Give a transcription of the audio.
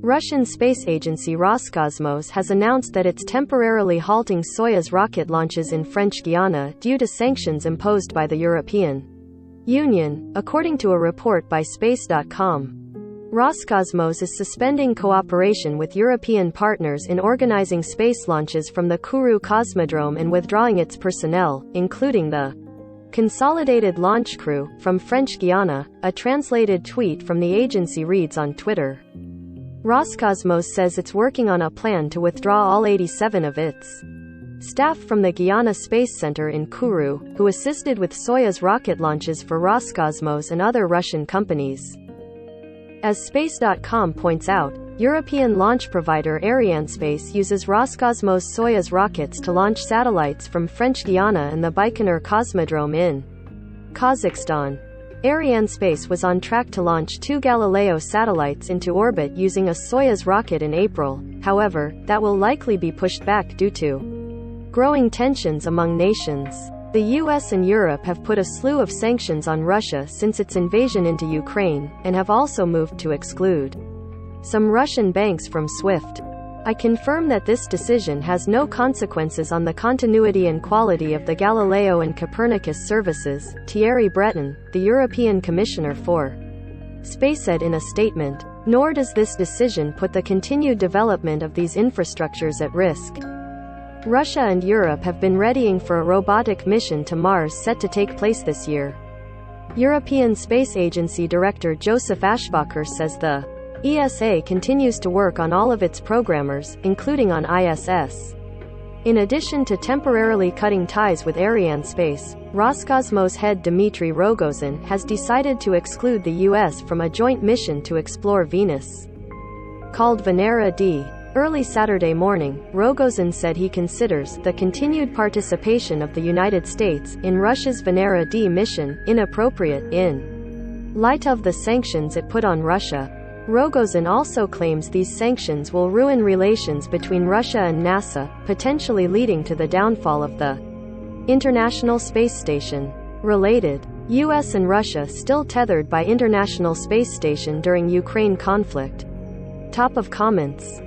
Russian space agency Roscosmos has announced that it's temporarily halting Soyuz rocket launches in French Guiana due to sanctions imposed by the European Union, according to a report by Space.com. Roscosmos is suspending cooperation with European partners in organizing space launches from the Kourou Cosmodrome and withdrawing its personnel, including the Consolidated Launch Crew, from French Guiana, a translated tweet from the agency reads on Twitter. Roscosmos says it's working on a plan to withdraw all 87 of its staff from the Guiana Space Center in Kourou, who assisted with Soyuz rocket launches for Roscosmos and other Russian companies. As Space.com points out, European launch provider Arianespace uses Roscosmos Soyuz rockets to launch satellites from French Guiana and the Baikonur Cosmodrome in Kazakhstan. Arianespace was on track to launch 2 Galileo satellites into orbit using a Soyuz rocket in April. However, that will likely be pushed back due to growing tensions among nations. The US and Europe have put a slew of sanctions on Russia since its invasion into Ukraine, and have also moved to exclude some Russian banks from SWIFT. I confirm that this decision has no consequences on the continuity and quality of the Galileo and Copernicus services, Thierry Breton, the European Commissioner for Space said in a statement. Nor does this decision put the continued development of these infrastructures at risk. Russia and Europe have been readying for a robotic mission to Mars set to take place this year. European Space Agency Director Joseph Ashbacher says the ESA continues to work on all of its programmers, including on ISS. In addition to temporarily cutting ties with Arianespace, Roscosmos head Dmitry Rogozin has decided to exclude the US from a joint mission to explore Venus called Venera D. Early Saturday morning, Rogozin said he considers the continued participation of the United States in Russia's Venera D mission inappropriate in light of the sanctions it put on Russia. Rogozin also claims these sanctions will ruin relations between Russia and NASA, potentially leading to the downfall of the International Space Station. Related, US and Russia still tethered by International Space Station during Ukraine conflict. Top of comments.